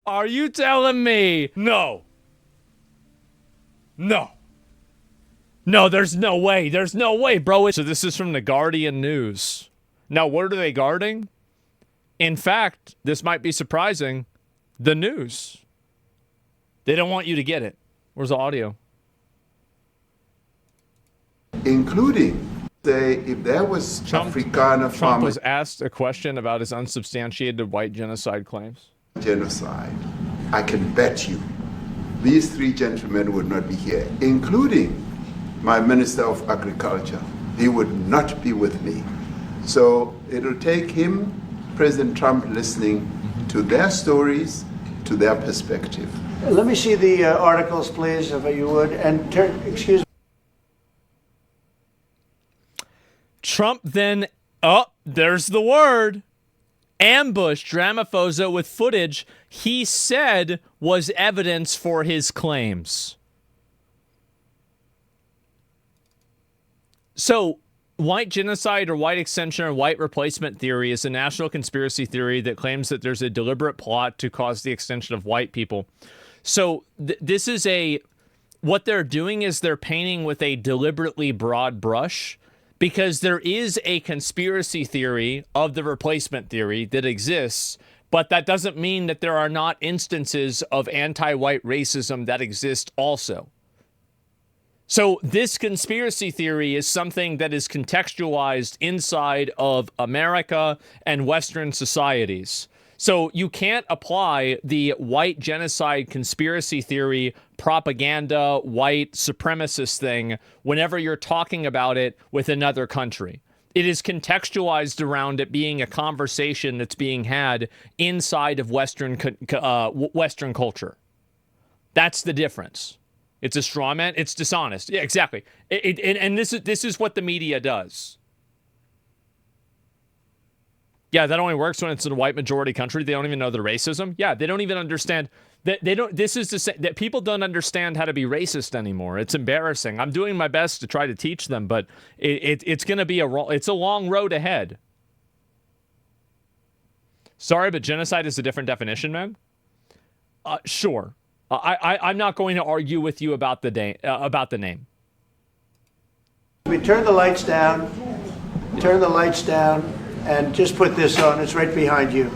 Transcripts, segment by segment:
Are you telling me? No. No. No, there's no way. There's no way, bro. So this is from the Guardian News. Now, what are they guarding? In fact, this might be surprising. The news. They don't want you to get it. Where's the audio? Including, say, if there was Afrikaner Trump was asked a question about his unsubstantiated white genocide claims. Genocide, I can bet you these three gentlemen would not be here, including my Minister of Agriculture. He would not be with me. So it'll take him, President Trump, listening to their stories, to their perspective. Let me see the articles, please, if you would. And excuse me. Trump then, there's the word, ambushed Ramaphosa with footage he said was evidence for his claims. So, white genocide or white extension or white replacement theory is a national conspiracy theory that claims that there's a deliberate plot to cause the extinction of white people. So, this is what they're doing is they're painting with a deliberately broad brush, because there is a conspiracy theory of the replacement theory that exists, but that doesn't mean that there are not instances of anti-white racism that exist also. So this conspiracy theory is something that is contextualized inside of America and Western societies. So you can't apply the white genocide conspiracy theory propaganda, white supremacist thing whenever you're talking about it with another country. It is contextualized around it being a conversation that's being had inside of Western culture. That's the difference. It's a straw man. It's dishonest. Yeah, exactly. And this is what the media does. Yeah, that only works when it's in a white majority country. They don't even know the racism. Yeah, they don't even understand that they don't. This is to say that people don't understand how to be racist anymore. It's embarrassing. I'm doing my best to try to teach them, but it's going to be it's a long road ahead. Sorry, but genocide is a different definition, man. Sure. I'm not going to argue with you about the name. We turn the lights down. Turn the lights down. And just put this on. It's right behind you.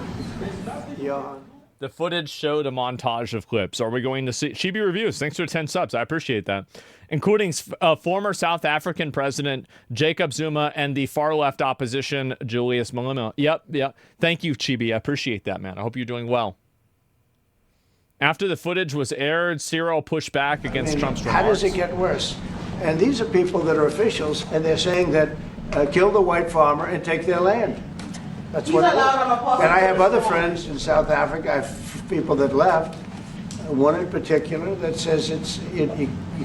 Johan. The footage showed a montage of clips. Are we going to see Chibi Reviews? Thanks for 10 subs. I appreciate that. Including former South African President Jacob Zuma and the far left opposition Julius Malema. Yep. Thank you, Chibi. I appreciate that, man. I hope you're doing well. After the footage was aired, Cyril pushed back against Trump's remarks. How does it get worse? And these are people that are officials, and they're saying that kill the white farmer and take their land. That's what it is. And I have other friends in South Africa. I have people that left. One in particular that says you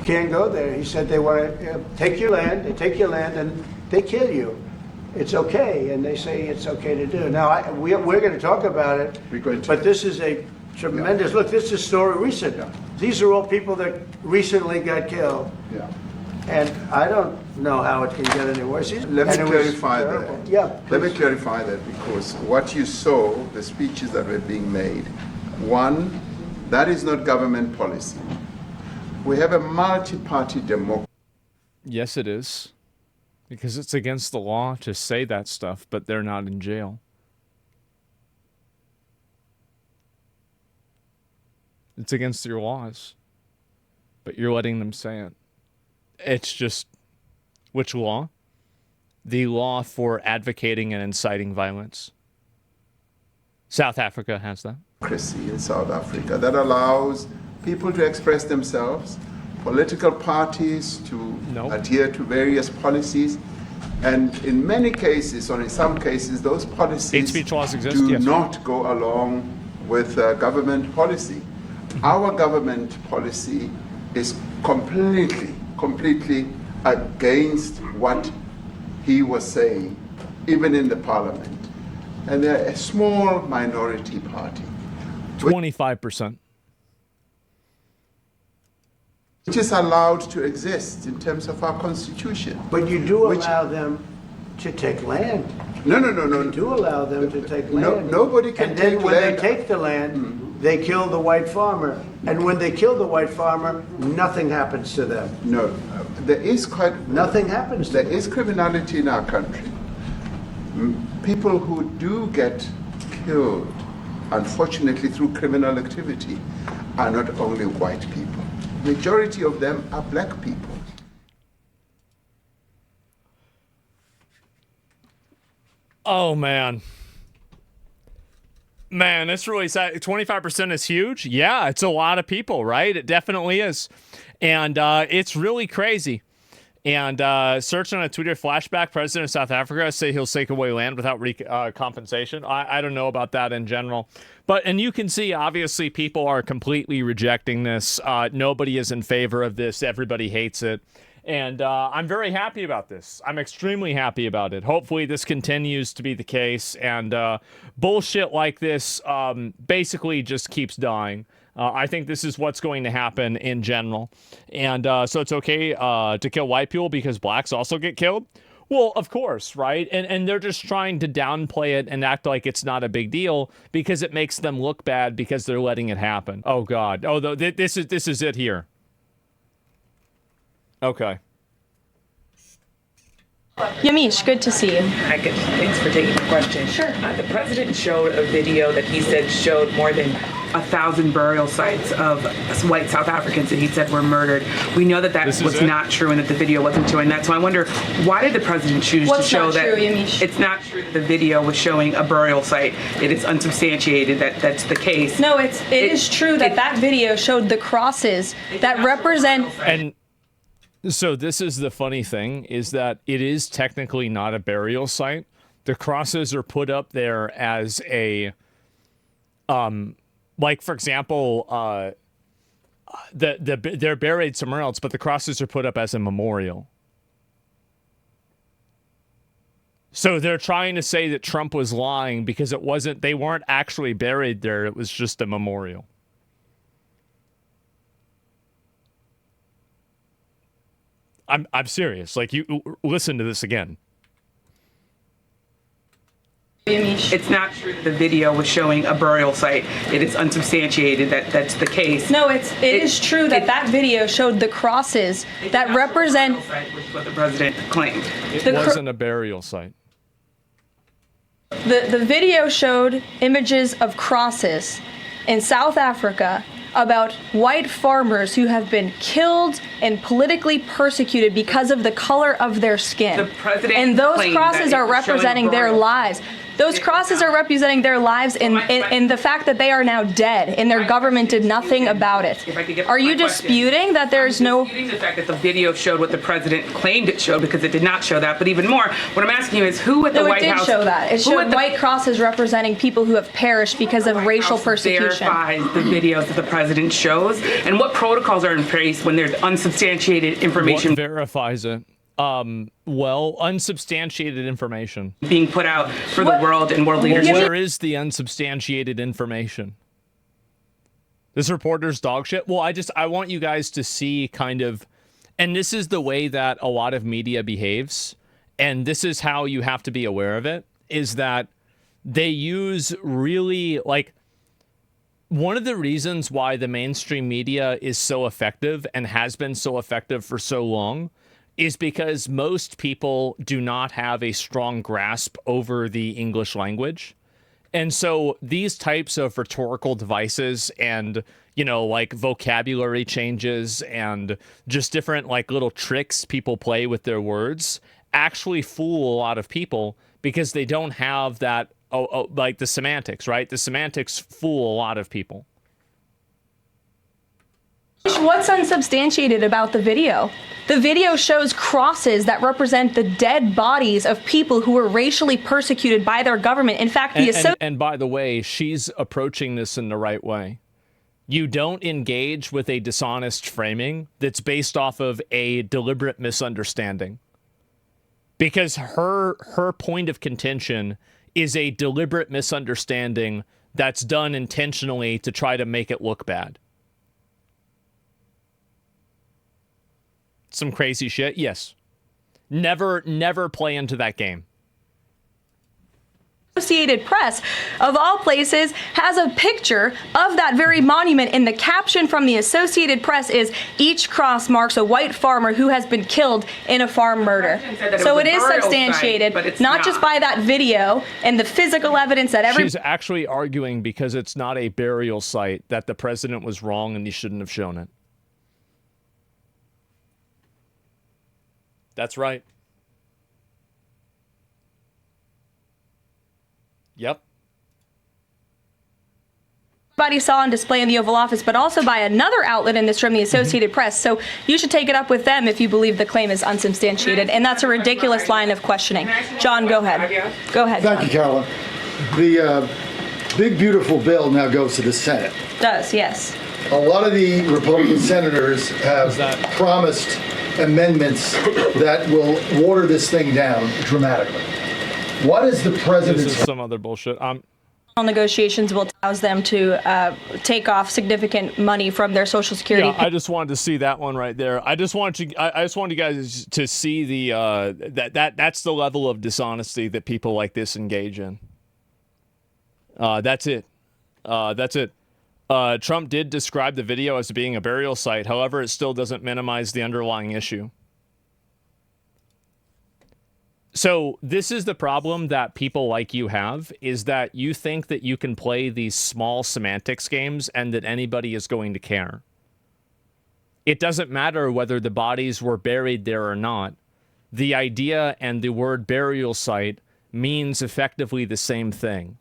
can't go there. He said they want to take your land. They take your land and they kill you. It's okay, and they say it's okay to do. Now we're going to talk about it. But this is a tremendous look. This is a story recent. Yeah. These are all people that recently got killed. Yeah. And I don't know how it can get any worse. Let me clarify that. Yeah, let me clarify that, because what you saw, the speeches that were being made, one, that is not government policy. We have a multi-party democracy. Yes, it is. Because it's against the law to say that stuff, but they're not in jail. It's against your laws, but you're letting them say it. It's just, which law? The law for advocating and inciting violence. South Africa has that. In South Africa that allows people to express themselves, political parties to adhere to various policies, and in many cases, or in some cases, those policies hate speech laws exist, do not go along with government policy. Our government policy is completely against what he was saying, even in the parliament. And they're a small minority party. 25%. Which is allowed to exist in terms of our constitution. But you do allow them to take land. No. You do allow them to take land. Nobody can take land. And then when they take the land, they kill the white farmer. And when they kill the white farmer, nothing happens to them. No, there is quite... Nothing happens to There them. is criminality in our country. People who do get killed, unfortunately through criminal activity, are not only white people. Majority of them are black people. Oh, man. Man, it's really sad. 25% is huge. Yeah, it's a lot of people, right? It definitely is. And it's really crazy. And search on a Twitter flashback, President of South Africa say he'll take away land without compensation. I don't know about that in general. And you can see, obviously, people are completely rejecting this. Nobody is in favor of this. Everybody hates it. And I'm very happy about this. I'm extremely happy about it. Hopefully this continues to be the case. And bullshit like this basically just keeps dying. I think this is what's going to happen in general. And so it's okay to kill white people because blacks also get killed? Well, of course, right? And they're just trying to downplay it and act like it's not a big deal because it makes them look bad because they're letting it happen. Oh, God. Oh, this is it here. Okay. Yamish, good to see you. Hi, good. Thanks for taking the question. Sure. The president showed a video that he said showed more than 1,000 burial sites of white South Africans that he said were murdered. We know that was not true and that the video wasn't showing that. So I wonder, why did the president choose to show that? What's not true, Yamish? It's not true that the video was showing a burial site. It is unsubstantiated that that's the case. No, it is true that video showed the crosses that represent... And so this is the funny thing, is that it is technically not a burial site. The crosses are put up there as a, like, for example, they're buried somewhere else, but the crosses are put up as a memorial. So they're trying to say that Trump was lying because they weren't actually buried there. It was just a memorial. I'm serious. Like, you listen to this again. It's not true that the video was showing a burial site. It is unsubstantiated that that's the case. No, it is true that video showed the crosses that represent... Which is what the president claimed. It wasn't a burial site. The video showed images of crosses in South Africa about white farmers who have been killed and politically persecuted because of the color of their skin. The president and those claimed crosses that are it was showing representing their burial. lives. Those crosses are representing their lives in the fact that they are now dead and their government did nothing about it. Are you disputing that there's no... I'm disputing the fact that the video showed what the president claimed it showed because it did not show that. But even more, what I'm asking you is who at the White House... No, it did show that. It showed white crosses representing people who have perished because of racial persecution. Verifies the videos that the president shows, and what protocols are in place when there's unsubstantiated information What verifies it? Well, unsubstantiated information being put out for the world and world leadership. Where is the unsubstantiated information? This reporter's dog shit. Well, I want you guys to see kind of, and this is the way that a lot of media behaves, and this is how you have to be aware of it, is that they use really, like, one of the reasons why the mainstream media is so effective and has been so effective for so long is because most people do not have a strong grasp over the English language. And so these types of rhetorical devices and, like vocabulary changes and just different like little tricks people play with their words actually fool a lot of people because they don't have that, like the semantics, right? The semantics fool a lot of people. What's unsubstantiated about the video? The video shows crosses that represent the dead bodies of people who were racially persecuted by their government. In fact, and by the way, she's approaching this in the right way. You don't engage with a dishonest framing that's based off of a deliberate misunderstanding. Because her point of contention is a deliberate misunderstanding that's done intentionally to try to make it look bad. Some crazy shit, yes. Never play into that game. Associated Press, of all places, has a picture of that very monument, and the caption from the Associated Press is, "Each cross marks a white farmer who has been killed in a farm murder." So it is substantiated, not just by that video and the physical evidence that She's actually arguing because it's not a burial site that the president was wrong and he shouldn't have shown it. That's right. Yep. Everybody saw on display in the Oval Office, but also by another outlet in this room, the Associated Press. So you should take it up with them if you believe the claim is unsubstantiated, and that's a ridiculous line of questioning. John, go ahead. Go ahead. Thank you, Carolyn. The big, beautiful bill now goes to the Senate. Does, yes. A lot of the Republican senators have promised amendments that will water this thing down dramatically. What is the president's... This is some other bullshit. Negotiations will cause them to take off significant money from their Social Security. Yeah, I just wanted to see that one right there. I just wanted you guys to see the that's the level of dishonesty that people like this engage in. That's it. That's it. Trump did describe the video as being a burial site. However, it still doesn't minimize the underlying issue. So this is the problem that people like you have, is that you think that you can play these small semantics games and that anybody is going to care. It doesn't matter whether the bodies were buried there or not. The idea and the word burial site means effectively the same thing.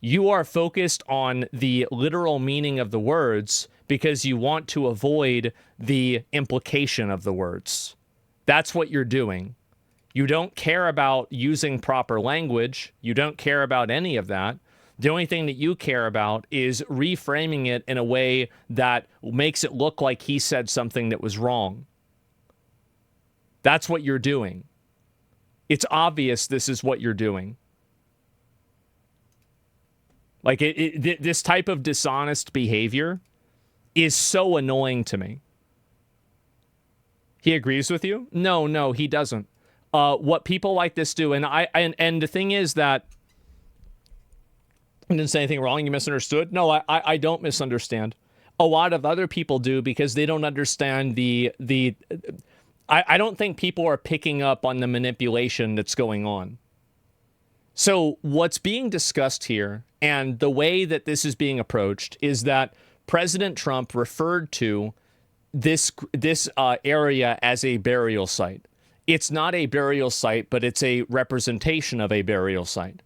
You are focused on the literal meaning of the words because you want to avoid the implication of the words. That's what you're doing. You don't care about using proper language. You don't care about any of that. The only thing that you care about is reframing it in a way that makes it look like he said something that was wrong. That's what you're doing. It's obvious this is what you're doing. Like, this type of dishonest behavior is so annoying to me. He agrees with you? No, he doesn't. What people like this do, and the thing is that I didn't say anything wrong. You misunderstood. No, I don't misunderstand. A lot of other people do because they don't understand I don't think people are picking up on the manipulation that's going on. So what's being discussed here and the way that this is being approached is that President Trump referred to this area as a burial site. It's not a burial site, but it's a representation of a burial site.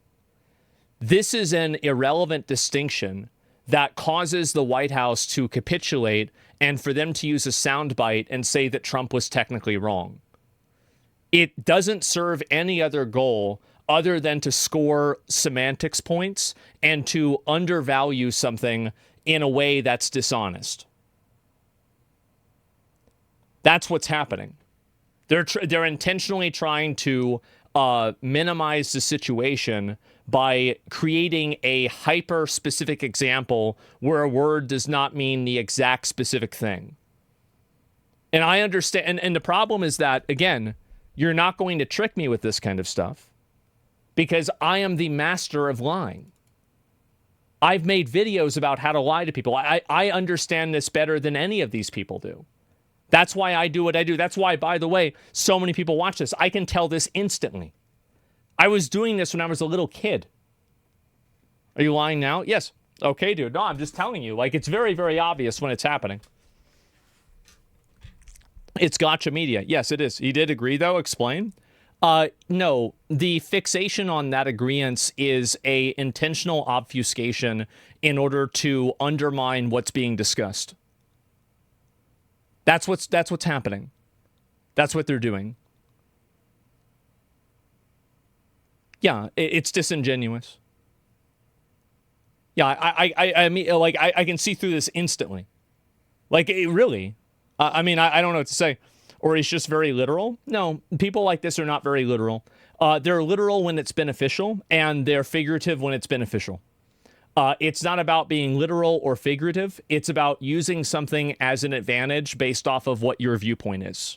This is an irrelevant distinction that causes the White House to capitulate and for them to use a soundbite and say that Trump was technically wrong. It doesn't serve any other goal other than to score semantics points and to undervalue something in a way that's dishonest. That's what's happening. They're intentionally trying to minimize the situation by creating a hyper-specific example where a word does not mean the exact specific thing. And I understand, and the problem is that, again, you're not going to trick me with this kind of stuff because I am the master of lying. I've made videos about how to lie to people. I understand this better than any of these people do. That's why I do what I do. That's why, by the way, so many people watch this. I can tell this instantly. I was doing this when I was a little kid. Are you lying now? Yes. Okay, dude. No, I'm just telling you. Like, it's very, very obvious when it's happening. It's gotcha media. Yes, it is. He did agree, though. Explain. No, the fixation on that agreement is a intentional obfuscation in order to undermine what's being discussed. That's what's happening. That's what they're doing. Yeah, it's disingenuous. Yeah, I mean, like, I can see through this instantly. Like, it really. I mean, I don't know what to say. Or he's just very literal. No, people like this are not very literal. They're literal when it's beneficial, and they're figurative when it's beneficial. It's not about being literal or figurative. It's about using something as an advantage based off of what your viewpoint is.